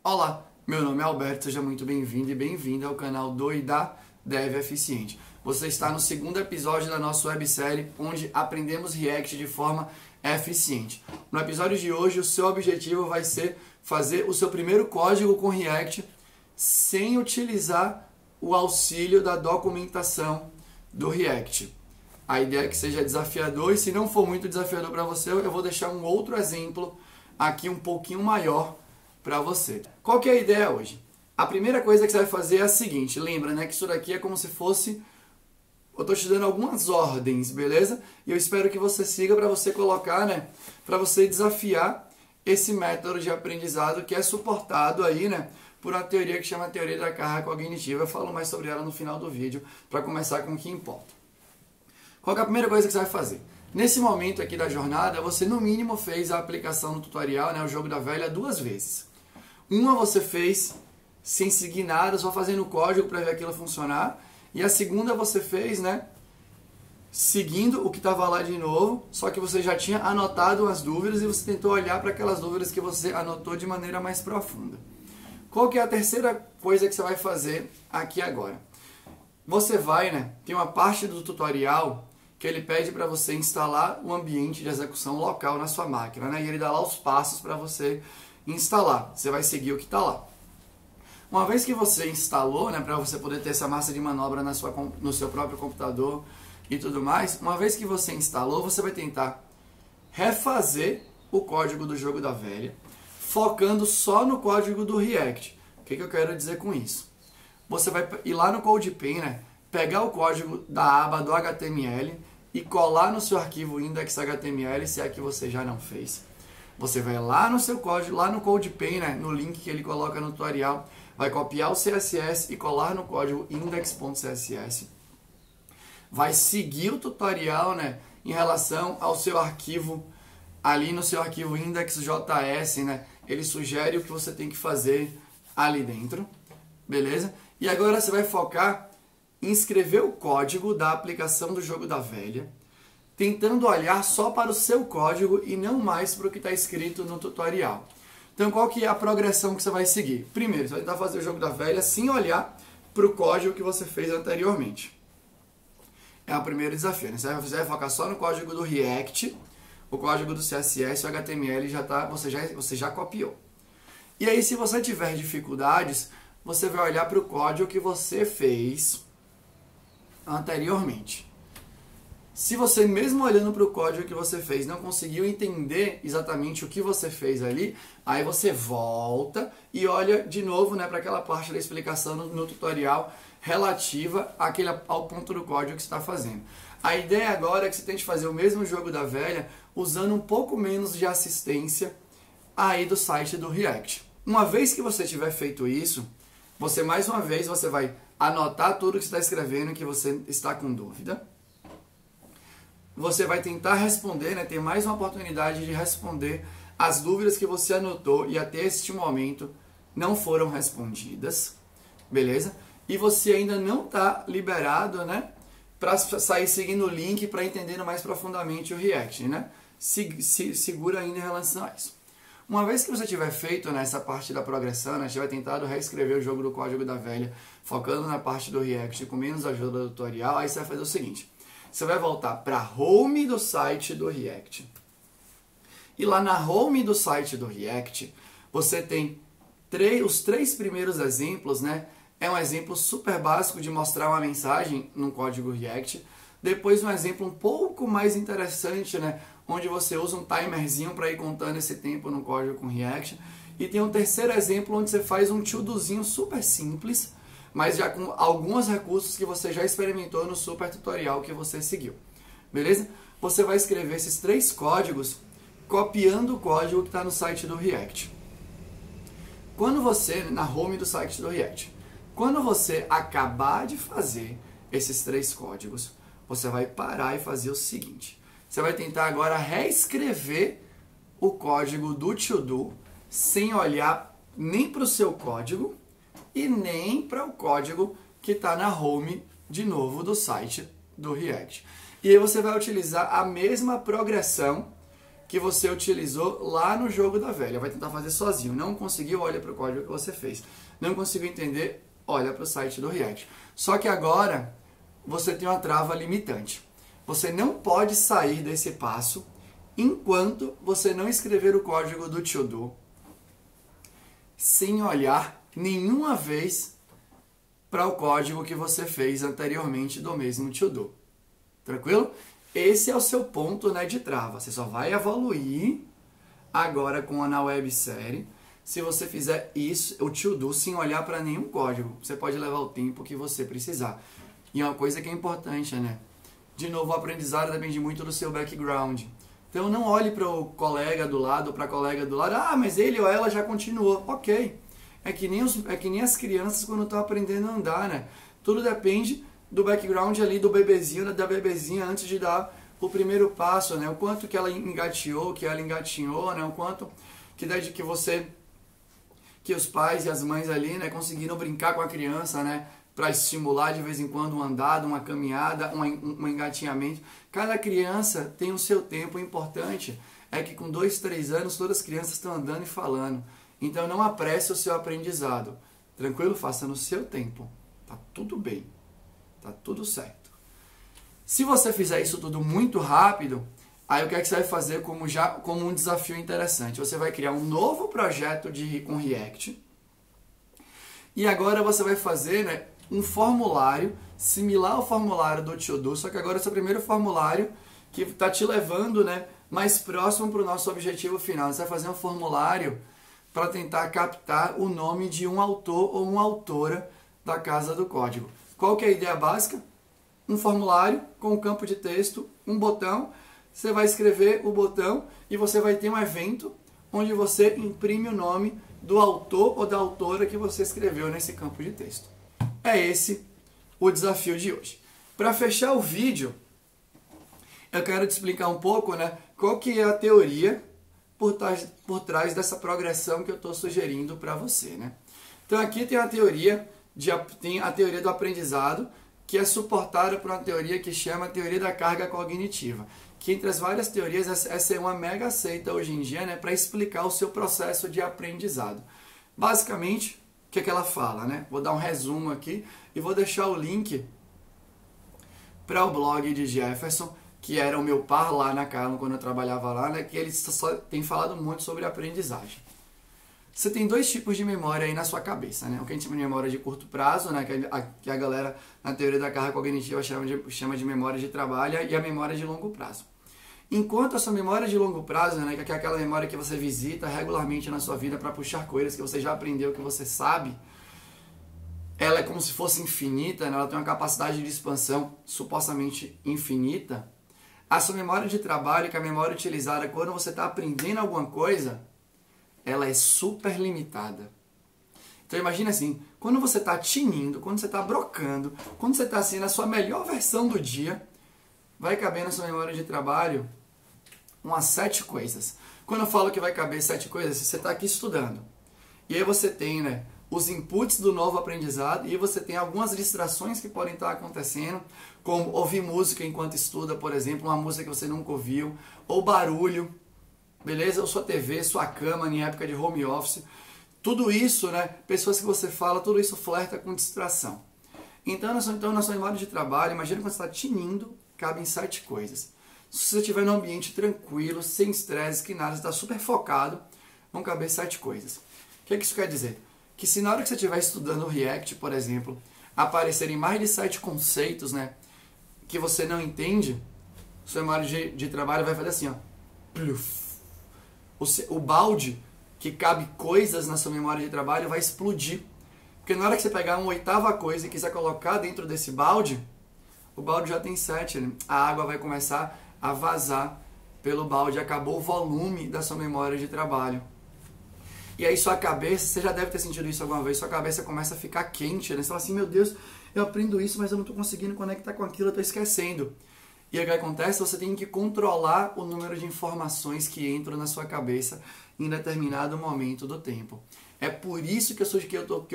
Olá, meu nome é Alberto, seja muito bem-vindo e bem-vinda ao canal do e da Dev Eficiente. Você está no segundo episódio da nossa websérie, onde aprendemos React de forma eficiente. No episódio de hoje, o seu objetivo vai ser fazer o seu primeiro código com React sem utilizar o auxílio da documentação do React. A ideia é que seja desafiador e se não for muito desafiador para você, eu vou deixar um outro exemplo aqui um pouquinho maior para você. Qual que é a ideia hoje? A primeira coisa que você vai fazer é a seguinte, lembra, né, que isso daqui é como se fosse, eu estou te dando algumas ordens, beleza? E eu espero que você siga para você colocar, né, para você desafiar esse método de aprendizado que é suportado aí, né, por uma teoria que chama teoria da carga cognitiva. Eu falo mais sobre ela no final do vídeo para começar com o que importa. Qual que é a primeira coisa que você vai fazer? Nesse momento aqui da jornada, você no mínimo fez a aplicação no tutorial, né, o jogo da velha, 2 vezes. Uma você fez sem seguir nada, só fazendo o código para ver aquilo funcionar. E a segunda você fez, né, seguindo o que estava lá de novo, só que você já tinha anotado as dúvidas e você tentou olhar para aquelas dúvidas que você anotou de maneira mais profunda. Qual que é a terceira coisa que você vai fazer aqui agora? Você vai, né, tem uma parte do tutorial que ele pede para você instalar o ambiente de execução local na sua máquina, né? E ele dá lá os passos para você instalar. Você vai seguir o que está lá. Uma vez que você instalou, né, para você poder ter essa massa de manobra no seu próprio computador e tudo mais, uma vez que você instalou, você vai tentar refazer o código do jogo da velha, focando só no código do React. O que eu quero dizer com isso? Você vai ir lá no CodePen, né, pegar o código da aba do HTML e colar no seu arquivo index.html, se é que você já não fez. Você vai lá no seu código, lá no CodePen, né, no link que ele coloca no tutorial, vai copiar o CSS e colar no código index.css. Vai seguir o tutorial, né, em relação ao seu arquivo, ali no seu arquivo index.js, né, ele sugere o que você tem que fazer ali dentro, beleza? E agora você vai focar em escrever o código da aplicação do jogo da velha, tentando olhar só para o seu código e não mais para o que está escrito no tutorial. Então, qual que é a progressão que você vai seguir? Primeiro, você vai tentar fazer o jogo da velha sem olhar para o código que você fez anteriormente. É o primeiro desafio, né? Você vai focar só no código do React, o código do CSS, o HTML você já copiou. E aí, se você tiver dificuldades, você vai olhar para o código que você fez anteriormente. Se você, mesmo olhando para o código que você fez, não conseguiu entender exatamente o que você fez ali, aí você volta e olha de novo, né, para aquela parte da explicação no tutorial relativa ao ponto do código que você está fazendo. A ideia agora é que você tente fazer o mesmo jogo da velha usando um pouco menos de assistência aí do site do React. Uma vez que você tiver feito isso, mais uma vez, você vai anotar tudo que você está escrevendo que você está com dúvida. Você vai tentar responder, né, ter mais uma oportunidade de responder as dúvidas que você anotou e até este momento não foram respondidas, beleza? E você ainda não está liberado, né, para sair seguindo o link para entender mais profundamente o React, né? Segura ainda em relação a isso. Uma vez que você tiver feito nessa parte da progressão, né, tiver tentado reescrever o jogo do código da velha, focando na parte do React com menos ajuda do tutorial, aí você vai fazer o seguinte. Você vai voltar para a home do site do React. E lá na home do site do React, você tem os 3 primeiros exemplos, né? É um exemplo super básico de mostrar uma mensagem no código React. Depois um exemplo um pouco mais interessante, né, onde você usa um timerzinho para ir contando esse tempo no código com React. E tem um terceiro exemplo onde você faz um to-dozinho super simples, mas já com alguns recursos que você já experimentou no super tutorial que você seguiu. Beleza? Você vai escrever esses 3 códigos copiando o código que está no site do React. Quando você, na home do site do React, quando você acabar de fazer esses 3 códigos, você vai parar e fazer o seguinte. Você vai tentar agora reescrever o código do to-do sem olhar nem para o seu código e nem para o código que está na home, de novo, do site do React. E aí você vai utilizar a mesma progressão que você utilizou lá no jogo da velha. Vai tentar fazer sozinho. Não conseguiu, olha para o código que você fez. Não conseguiu entender, olha para o site do React. Só que agora você tem uma trava limitante. Você não pode sair desse passo enquanto você não escrever o código do to-do sem olhar nenhuma vez para o código que você fez anteriormente do mesmo to-do. Tranquilo? Esse é o seu ponto, né, de trava. Você só vai evoluir agora com a websérie se você fizer isso, o to-do, sem olhar para nenhum código. Você pode levar o tempo que você precisar. E é uma coisa que é importante, né? De novo, o aprendizado depende muito do seu background. Então não olhe para o colega do lado, para a colega do lado. Ah, mas ele ou ela já continuou. Ok. É que nem as crianças quando estão aprendendo a andar, né? Tudo depende do background ali do bebezinho, da bebezinha, antes de dar o primeiro passo, né? O quanto que ela engateou, que ela engatinhou, né? O quanto que desde que que os pais e as mães ali, né, conseguiram brincar com a criança, né? Para estimular de vez em quando um andado, uma caminhada, um engatinhamento. Cada criança tem o seu tempo. O importante é que com 2, 3 anos todas as crianças estão andando e falando. Então não apresse o seu aprendizado. Tranquilo? Faça no seu tempo. Tá tudo bem. Tá tudo certo. Se você fizer isso tudo muito rápido, aí o que é que você vai fazer como um desafio interessante? Você vai criar um novo projeto com React. E agora você vai fazer, né, um formulário similar ao formulário do to-do, só que agora é o seu primeiro formulário que está te levando, né, mais próximo para o nosso objetivo final. Você vai fazer um formulário para tentar captar o nome de um autor ou uma autora da casa do código. Qual que é a ideia básica? Um formulário com um campo de texto, um botão. Você vai escrever o botão e você vai ter um evento onde você imprime o nome do autor ou da autora que você escreveu nesse campo de texto. É esse o desafio de hoje. Para fechar o vídeo, eu quero te explicar um pouco, né, qual que é a teoria por trás dessa progressão que eu estou sugerindo para você, né? Então aqui tem a teoria do aprendizado, que é suportada por uma teoria que chama teoria da carga cognitiva, que entre as várias teorias, essa é uma mega aceita hoje em dia, né, para explicar o seu processo de aprendizado. Basicamente, o que é que ela fala, né? Vou dar um resumo aqui e vou deixar o link para o blog de Jefferson, que era o meu par lá na Carmo, quando eu trabalhava lá, né, que ele só tem falado muito sobre aprendizagem. Você tem 2 tipos de memória aí na sua cabeça, né? O que a gente chama de memória de curto prazo, né, que a galera na teoria da carga cognitiva chama de memória de trabalho, e a memória de longo prazo. Enquanto a sua memória de longo prazo, né, que é aquela memória que você visita regularmente na sua vida para puxar coisas que você já aprendeu, que você sabe, ela é como se fosse infinita, né? Ela tem uma capacidade de expansão supostamente infinita. A sua memória de trabalho, que é a memória utilizada quando você está aprendendo alguma coisa, ela é super limitada. Então imagina assim, quando você está tinindo, quando você está brocando, quando você está assim na sua melhor versão do dia, vai caber na sua memória de trabalho umas 7 coisas. Quando eu falo que vai caber 7 coisas, você está aqui estudando. E aí você tem, né, os inputs do novo aprendizado, e você tem algumas distrações que podem estar acontecendo, como ouvir música enquanto estuda, por exemplo, uma música que você nunca ouviu, ou barulho, beleza? Ou sua TV, sua cama, em época de home office. Tudo isso, né, pessoas que você fala, tudo isso flerta com distração. Então, na sua memória de trabalho, imagina quando você está tinindo, cabem 7 coisas. Se você estiver num ambiente tranquilo, sem estresse, que nada, você está super focado, vão caber 7 coisas. O que isso quer dizer? Que se na hora que você estiver estudando o React, por exemplo, aparecerem mais de 7 conceitos, né, que você não entende, sua memória de trabalho vai fazer assim, ó. O balde que cabe coisas na sua memória de trabalho vai explodir. Porque na hora que você pegar uma 8ª coisa e quiser colocar dentro desse balde, o balde já tem 7, né? A água vai começar a vazar pelo balde, acabou o volume da sua memória de trabalho. E aí sua cabeça, você já deve ter sentido isso alguma vez, sua cabeça começa a ficar quente, né? Você fala assim, meu Deus, eu aprendo isso, mas eu não estou conseguindo conectar com aquilo, eu estou esquecendo. E aí o que acontece? Você tem que controlar o número de informações que entram na sua cabeça em determinado momento do tempo. É por isso que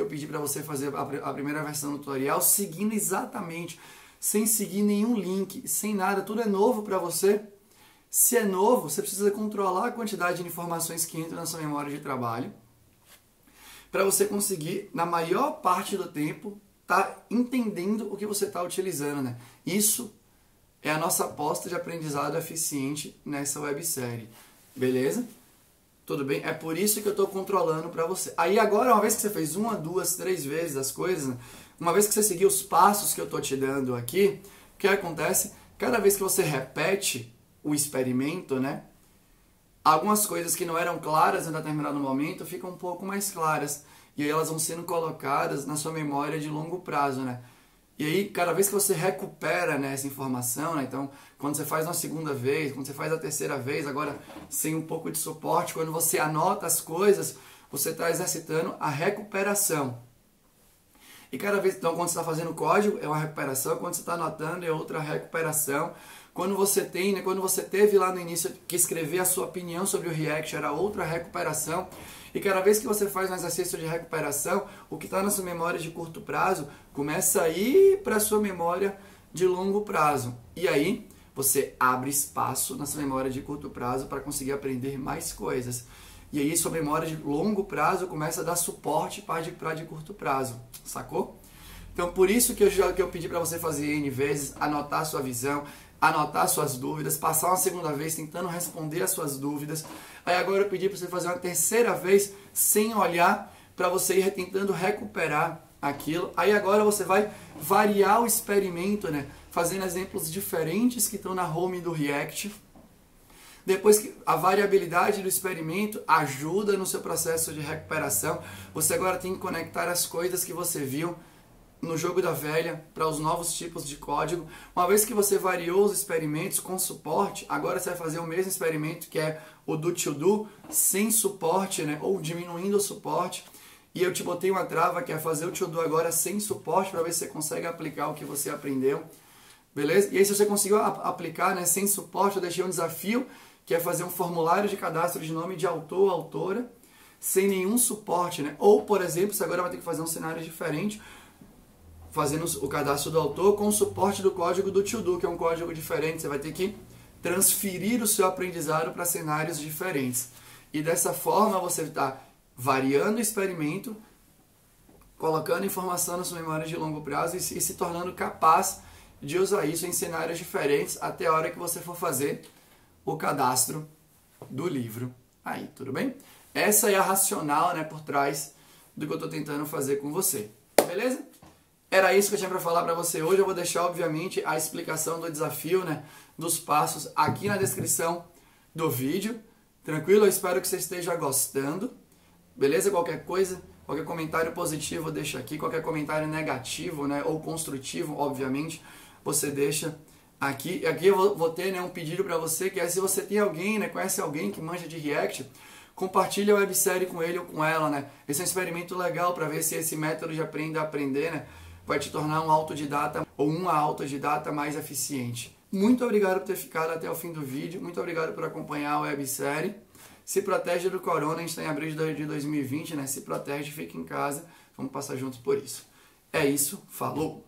eu pedi para você fazer a primeira versão do tutorial, seguindo exatamente, sem seguir nenhum link, sem nada, tudo é novo para você. Se é novo, você precisa controlar a quantidade de informações que entram na sua memória de trabalho para você conseguir, na maior parte do tempo, estar entendendo o que você está utilizando, né? Isso é a nossa aposta de aprendizado eficiente nessa websérie. Beleza? Tudo bem? É por isso que eu estou controlando para você. Aí agora, uma vez que você fez 1, 2, 3 vezes as coisas, né? Uma vez que você seguiu os passos que eu estou te dando aqui, o que acontece? Cada vez que você repete o experimento, né? Algumas coisas que não eram claras em determinado momento ficam um pouco mais claras. E aí elas vão sendo colocadas na sua memória de longo prazo, né? E aí, cada vez que você recupera, né, essa informação, né? Então, quando você faz uma segunda vez, quando você faz a terceira vez, agora sem um pouco de suporte, quando você anota as coisas, você está exercitando a recuperação. E cada vez, então, quando você está fazendo código, é uma recuperação, quando você está anotando, é outra recuperação. Quando você tem, né, quando você teve lá no início que escrever a sua opinião sobre o React, era outra recuperação. E cada vez que você faz um exercício de recuperação, o que está na sua memória de curto prazo começa a ir para a sua memória de longo prazo. E aí você abre espaço na sua memória de curto prazo para conseguir aprender mais coisas. E aí sua memória de longo prazo começa a dar suporte para de curto prazo. Sacou? Então por isso que eu pedi para você fazer N vezes, anotar a sua visão, anotar suas dúvidas, passar uma segunda vez tentando responder as suas dúvidas. Aí agora eu pedi para você fazer uma terceira vez sem olhar, para você ir tentando recuperar aquilo. Aí agora você vai variar o experimento, né? Fazendo exemplos diferentes que estão na home do React. Depois que a variabilidade do experimento ajuda no seu processo de recuperação, você agora tem que conectar as coisas que você viu no jogo da velha para os novos tipos de código. Uma vez que você variou os experimentos com suporte, agora você vai fazer o mesmo experimento que é o do to do sem suporte, né? Ou diminuindo o suporte. E eu te botei uma trava que é fazer o to do agora sem suporte para ver se você consegue aplicar o que você aprendeu. Beleza? E aí se você conseguiu aplicar, né, sem suporte, eu deixei um desafio que é fazer um formulário de cadastro de nome de autor ou autora sem nenhum suporte, né? Ou, por exemplo, você agora vai ter que fazer um cenário diferente, fazendo o cadastro do autor com o suporte do código do to do, que é um código diferente. Você vai ter que transferir o seu aprendizado para cenários diferentes. E dessa forma você está variando o experimento, colocando informação na sua memória de longo prazo e se tornando capaz de usar isso em cenários diferentes até a hora que você for fazer o cadastro do livro. Aí, tudo bem? Essa é a racional, né, por trás do que eu estou tentando fazer com você. Beleza? Era isso que eu tinha para falar para você hoje. Eu vou deixar, obviamente, a explicação do desafio, né, dos passos aqui na descrição do vídeo. Tranquilo? Eu espero que você esteja gostando. Beleza? Qualquer coisa, qualquer comentário positivo, deixa aqui. Qualquer comentário negativo, né, ou construtivo, obviamente, você deixa aqui. Aqui eu vou ter, né, um pedido para você, que é se você tem alguém, né, conhece alguém que manja de React, compartilha a websérie com ele ou com ela, né? Esse é um experimento legal para ver se esse método de aprender a aprender, né, vai te tornar um autodidata ou uma autodidata mais eficiente. Muito obrigado por ter ficado até o fim do vídeo. Muito obrigado por acompanhar a websérie. Se protege do corona, a gente está em abril de 2020, né? Se protege, fica em casa. Vamos passar juntos por isso. É isso, falou!